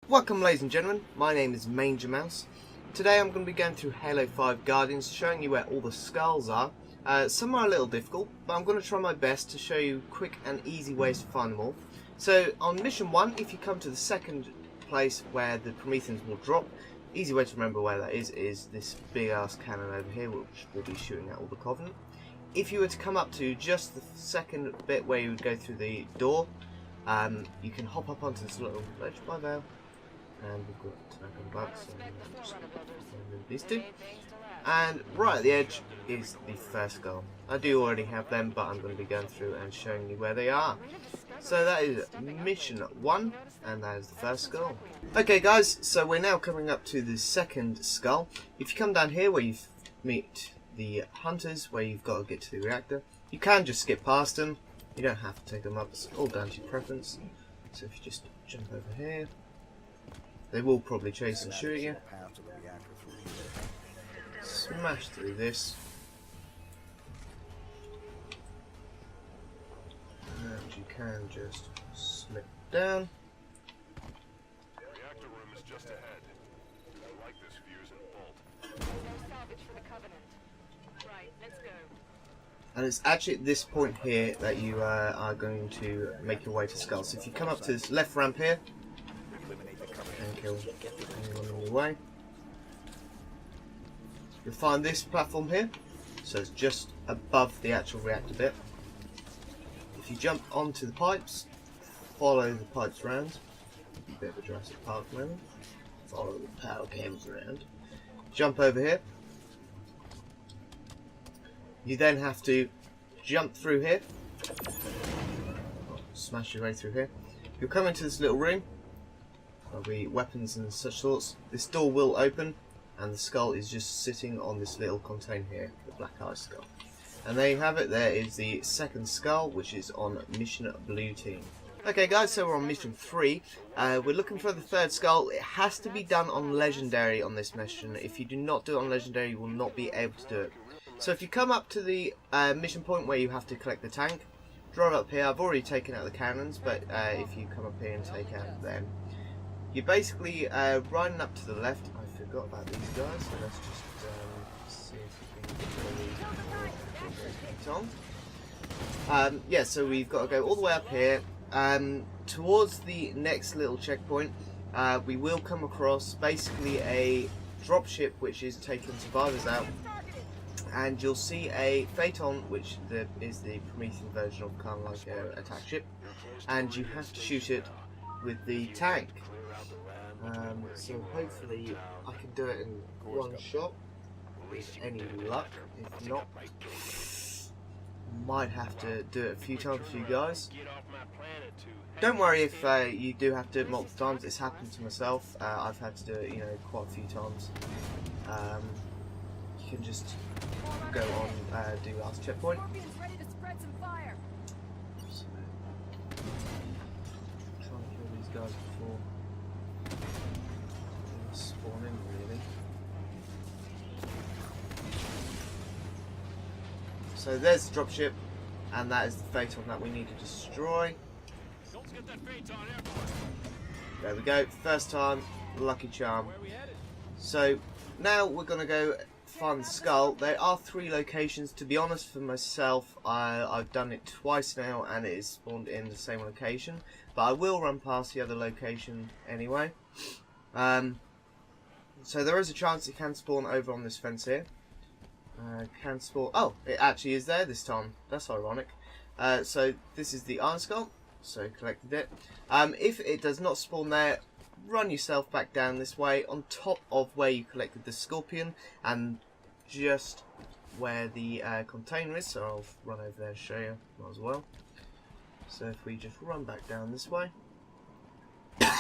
Welcome ladies and gentlemen, my name is Manger Mouse. Today I'm going to be going through Halo 5 Guardians, showing you where all the skulls are. Some are a little difficult, but I'm going to try my best to show you quick and easy ways to find them all. So on mission 1, if you come to the second place where the Prometheans will drop, easy way to remember where that is this big ass cannon over here, which will be shooting at all the Covenant. If you were to come up to just the second bit where you would go through the door, you can hop up onto this little ledge by there. And we've got tobacco bucks, so just remove these two. And right at the edge is the first skull. I do already have them, but I'm going to be going through and showing you where they are. So that is mission 1, and that is the first skull. Okay guys, so we're now coming up to the second skull. If you come down here where you meet the hunters, where you've got to get to the reactor, you can just skip past them. You don't have to take them up, it's all down to your preference. So if you just jump over here, they will probably chase and shoot you. Smash through this. And you can just slip down. The reactor room is just ahead. I like this fuse and bolt. No salvage for the Covenant. Right, let's go. And it's actually at this point here that you are going to make your way to Skull. So if you come up to this left ramp here, and kill anyone in your way, you'll find this platform here, so it's just above the actual reactor bit. If you jump onto the pipes, follow the pipes around, a bit of a Jurassic Park moment, follow the power cables around, jump over here. You then have to jump through here, smash your way through here. You'll come into this little room. There'll be weapons and such sorts. This door will open, and the skull is just sitting on this little container here, the black ice skull. And there you have it. There is the second skull, which is on mission blue team. Okay guys, so we're on mission 3. We're looking for the third skull. It has to be done on legendary on this mission. If you do not do it on legendary, you will not be able to do it. So if you come up to the mission point where you have to collect the tank, drive up here. I've already taken out the cannons, but if you come up here and take out them, you're basically riding up to the left. I forgot about these guys, so let's just see if we can get on. Yeah, so we've got to go all the way up here. Towards the next little checkpoint, we will come across basically a dropship which is taking survivors out. And you'll see a Phaeton, which is the Promethean version of kind of like an attack ship. And you have to shoot it with the tank. So hopefully I can do it in one shot with any luck. If not, might have to do it a few times for you guys. Don't worry if you do have to do it multiple times. It's happened to myself. I've had to do it, quite a few times. You can just go on, do last checkpoint. Ready to spread some fire. So, try and kill these guys before they spawn in, really. So there's the dropship, and that is the Phaeton that we need to destroy. Don't get that Phaeton airborne. There we go, first time, lucky charm. Where are we headed? So now we're going to go find the skull. There are 3 locations. To be honest, for myself, I've done it twice now and it is spawned in the same location, but I will run past the other location anyway. So there is a chance it can spawn over on this fence here. Can spawn. Oh, it actually is there this time. That's ironic. So this is the iron skull, so collected it. If it does not spawn there, run yourself back down this way on top of where you collected the scorpion and just where the container is. So I'll run over there and show you as well. So if we just run back down this way, hop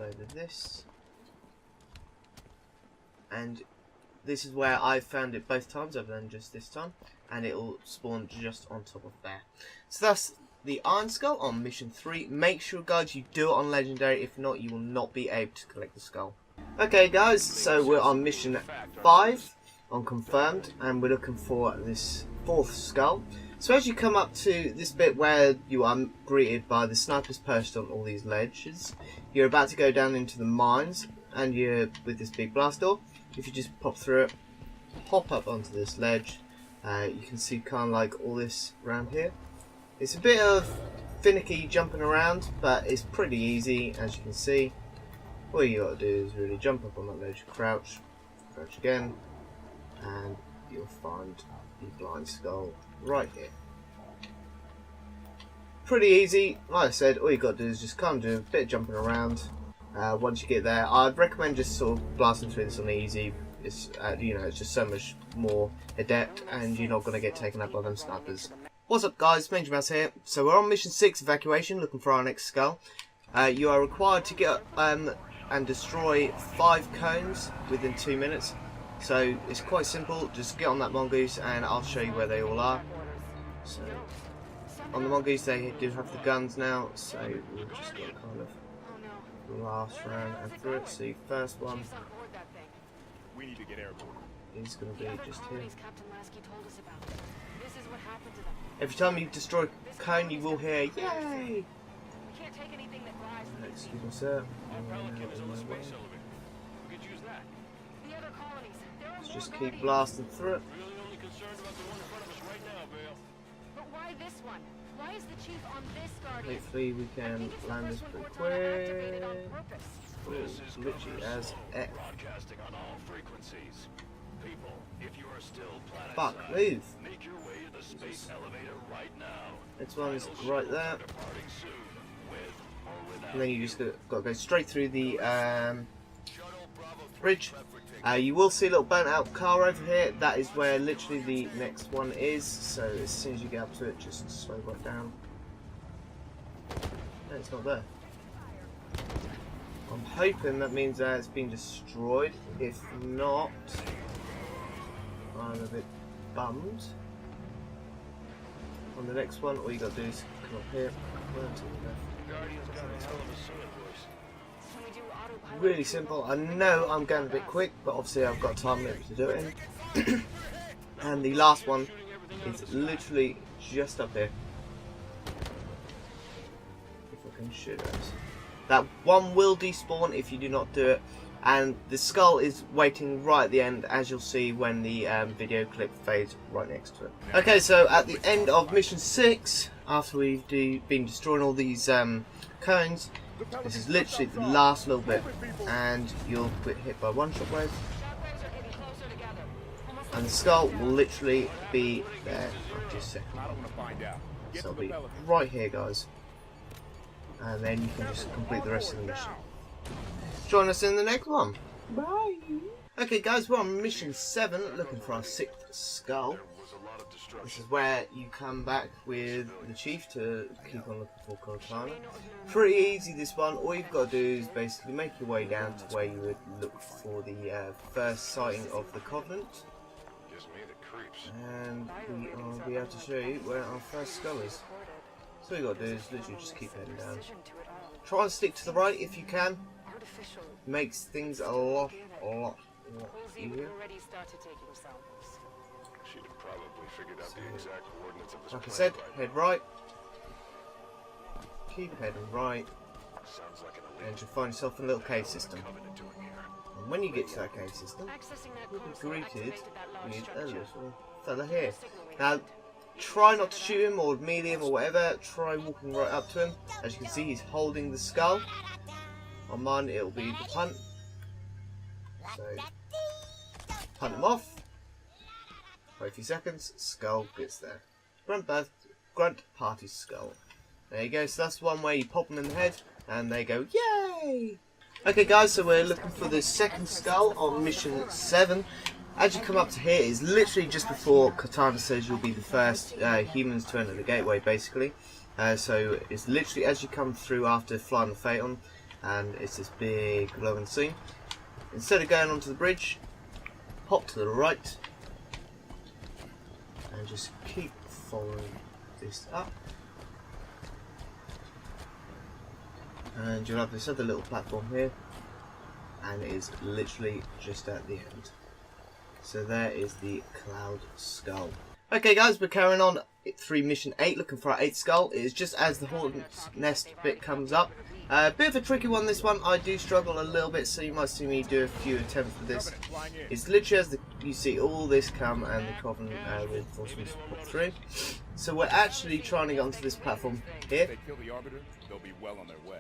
over this, and this is where I found it both times other than just this time, and it will spawn just on top of there. So that's the Iron Skull on mission 3. Make sure guys you do it on legendary, if not you will not be able to collect the skull. Okay guys, so we're on mission 5 on confirmed, and we're looking for this 4th skull. So as you come up to this bit where you are greeted by the snipers perched on all these ledges, you're about to go down into the mines, and you're with this big blast door. If you just pop through it, hop up onto this ledge, you can see kind of like all this around here. It's a bit of finicky jumping around, but it's pretty easy as you can see. All you gotta do is really jump up on that ledge, crouch, crouch again, and you'll find the blind skull right here. Pretty easy. Like I said, all you got to do is just kind of do a bit of jumping around. Once you get there, I'd recommend just sort of blasting through this on easy. It's you know, it's just so much more adept, and you're not going to get taken up by them snipers. What's up, guys? Major Mouse here. So we're on mission 6, evacuation, looking for our next skull. You are required to get and destroy 5 cones within 2 minutes. So it's quite simple. Just get on that mongoose, and I'll show you where they all are. So on the mongoose, they do have the guns now. So we'll just got to kind of blast around and through it. See, first one We need to get airborne. is going to be just here. Every time you destroy a cone, you will hear "Yay!" Excuse me, sir. Let's just keep blasting through it. But why this one? Why is the chief on this guardian? Hopefully we can land this pretty quick. This is Literally as F. broadcasting on all frequencies. People, if you are still Fuck, planet-side, move. make your way to the space elevator right now. Next one is right there. Departing soon, with or without And then you just got to go straight through the Shuttle Bravo 3 bridge. prep for takeoff. You will see a little burnt out car over here. That is where literally the next one is. So as soon as you get up to it, just slow right down. No, it's not there. I'm hoping that means that it's been destroyed. If not, I'm a bit bummed. On the next one, all you got to do is come up here. Guardian's got a hell of a suit, boys. Can we do autopilot? Really simple. I know I'm going a bit quick, but obviously I've got time limit to do it in. And the last one is literally just up here. If I can shoot it. That one will despawn if you do not do it. And the skull is waiting right at the end, as you'll see when the video clip fades right next to it. Okay, so at the end of mission 6, after we've been destroying all these cones, this is literally the last little bit, and you'll get hit by one shockwave, Shockwaves are getting closer together. Almost and the skull will literally be there for just a second. I don't want to find out. Get So to it'll the be elevator. right here, guys, and then you can just complete the rest of the mission. Join us in the next one. Bye. Okay, guys, we're on mission 7, looking for our 6th skull. There was a lot of This destruction. is where you come back with the chief to keep on looking for Cortana. Pretty easy, this one. All you've got to do is basically make your way down to where you would look for the first sighting of the Covenant. Gives me the creeps. And we'll be able to show you where our first skull is. So all you got to do is literally just keep heading down. Try and stick to the right if you can. artificial. Makes things a lot Quilsy easier. already started taking samples. She'd have probably figured out the exact coordinates of this Like I planet said, by head right. Keep heading right. now. Sounds like an And elite you'll find yourself in a little cave system. covenant doing here. And when you get to that cave system, Accessing that you'll be console greeted activated that large with a structure. little fella here. Signal we Now, have. try not to shoot him or melee him or whatever. Try walking right up to him. As you can see, he's holding the skull. On mine, it'll be the punt. So, punt him off. Wait a few seconds. Skull gets there. Grunt party skull. There you go. So that's one way you pop them in the head, and they go yay. Okay, guys. So we're looking for the second skull on mission 7. As you come up to here, it's literally just before Cortana says you'll be the first humans to enter the gateway, basically. So it's literally as you come through after flying the Phaeton, and it's this big glowing scene. Instead of going onto the bridge, hop to the right, and just keep following this up. And you'll have this other little platform here, and it is literally just at the end. So there is the Cloud Skull. Okay guys, we're carrying on through mission 8, looking for our 8th skull. It is just as the hornet's nest bit comes up. A bit of a tricky one, this one. I do struggle a little bit, so you might see me do a few attempts with this. It's literally as you see all this come and the Covenant reinforcements pop through. So we're actually trying to get onto this platform here.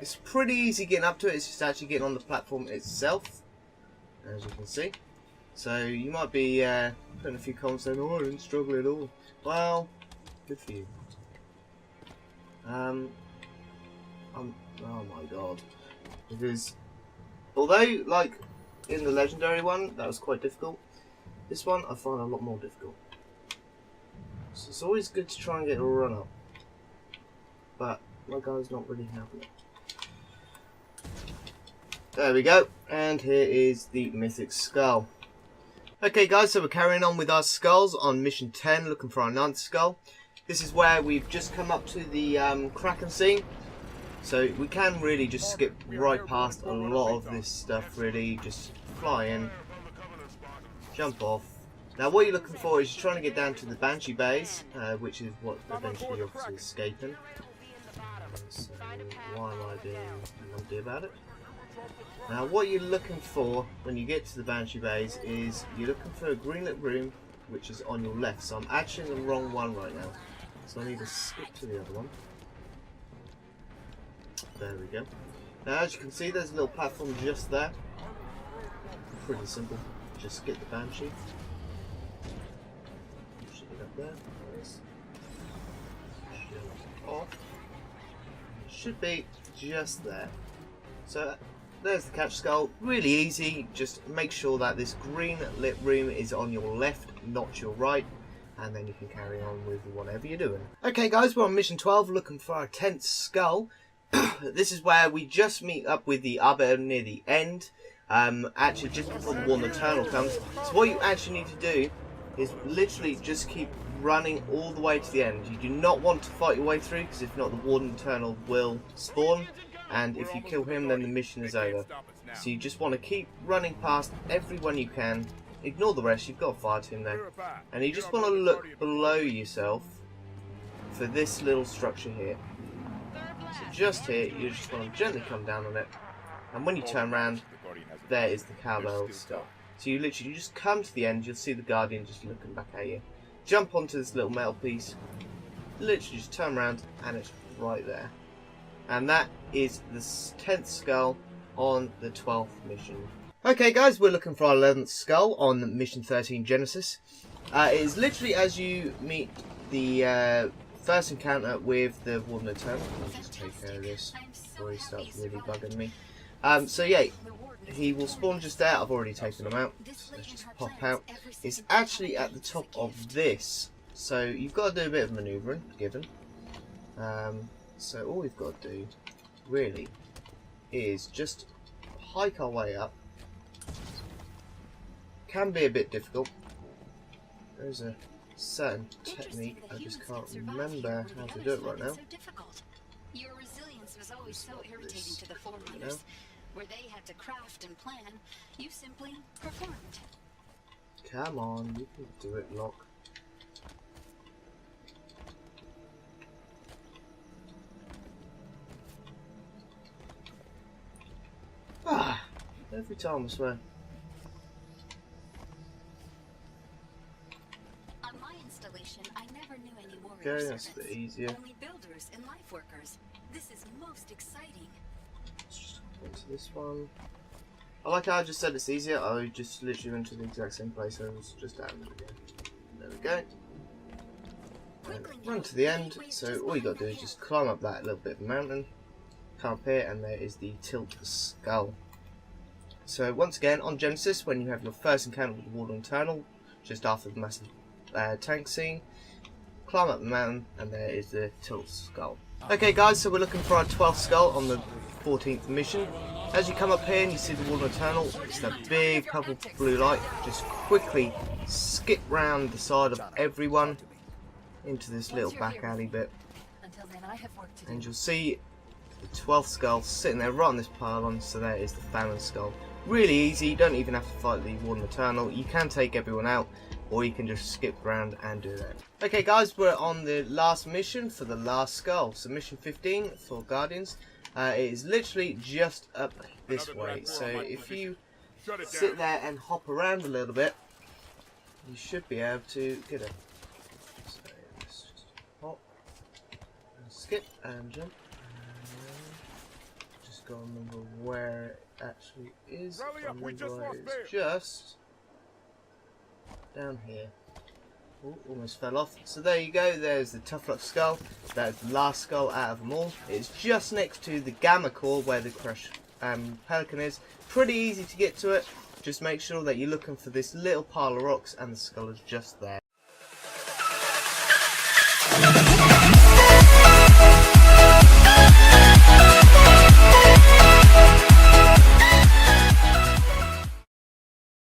It's pretty easy getting up to it, it's just actually getting on the platform itself, as you can see. So you might be putting a few comments saying, oh, I didn't struggle at all. Well, good for you. Oh my god. Because although, like, in the legendary one, that was quite difficult, this one I find a lot more difficult. So it's always good to try and get a run up. But my guy's not really having it. There we go. And here is the mythic skull. Okay guys, so we're carrying on with our skulls on mission 10, looking for our 9th skull. This is where we've just come up to the Kraken scene. So we can really just skip right past a lot of this stuff, really. Just fly in, jump off. Now what you're looking for is you're trying to get down to the Banshee base, which is what eventually you're obviously escaping. So why am I doing nothing about it? Now what you're looking for when you get to the Banshee base is you're looking for a greenlit room which is on your left. So I'm actually in the wrong one right now. So I need to skip to the other one. There we go. Now as you can see there's a little platform just there. Pretty simple. Just get the Banshee. Should get up there. Jump off. Should be just there. So there's the catch skull. Really easy. Just make sure that this green lit room is on your left, not your right, and then you can carry on with whatever you're doing. Okay guys, we're on mission 12 looking for our 10th skull. This is where we just meet up with the Arbiter near the end, actually just before the Warden Eternal comes. So what you actually need to do is literally just keep running all the way to the end. You do not want to fight your way through, because if not the Warden Eternal will spawn, and if you kill him then the mission is over. So you just want to keep running past everyone you can, ignore the rest, you've got a fire team there, and you just want to look below yourself for this little structure here. So just here, you just want to gently come down on it, and when you turn around, there is the cowbell stuff. So you literally just come to the end, you'll see the Guardian just looking back at you. Jump onto this little metal piece, literally just turn around, and it's right there. And that is the 10th skull on the 12th mission. Okay guys, we're looking for our 11th skull on mission 13 Genesis. It is literally as you meet the first encounter with the Warden Eternal. I'll just take care of this before he starts really bugging me. So yeah, he will spawn just there. I've already taken him out. So let's just pop out. It's actually at the top of this. So you've got to do a bit of manoeuvring, given. So all we've got to do, really, is just hike our way up. Can be a bit difficult. There's a certain technique, I just can't remember how to do it right now. Your resilience was always so irritating to the Forerunners. Where they had to craft and plan, you simply performed. Come on, you can do it, Locke. Every time, I swear. On my installation, I never knew any warrior Okay, that's a servants. bit easier. Only builders and life workers. This is most exciting. Let's just go to this one. I like how I just said it's easier. I just literally went to the exact same place. I was just out of it again. There we go. And run to the end. So all you got to do is just climb up that little bit of mountain, come up here, and there is the tilt skull. So once again, on Genesis, when you have your first encounter with the Warden Eternal, just after the massive tank scene, climb up the mountain, and there is the tilt skull. Okay guys, so we're looking for our 12th skull on the 14th mission. As you come up here and you see the Warden Eternal, it's that big purple blue light. Just quickly skip round the side of everyone into this little back alley bit, and you'll see the 12th skull sitting there right on this pylon. So there is the Famine skull. Really easy, you don't even have to fight the Warden Eternal. You can take everyone out, or you can just skip around and do that. Okay guys, we're on the last mission for the last skull. So mission 15 for Guardians. It is literally just up this way. So if you sit there and hop around a little bit, you should be able to get it. So let's just hop and skip and jump. And just gotta remember where it actually is. It's just down here. Ooh, almost fell off. So there you go, there's the Tough Luck skull. That's the last skull out of them all. It's just next to the Gamma Core where the Crush Pelican is. Pretty easy to get to it. Just make sure that you're looking for this little pile of rocks and the skull is just there.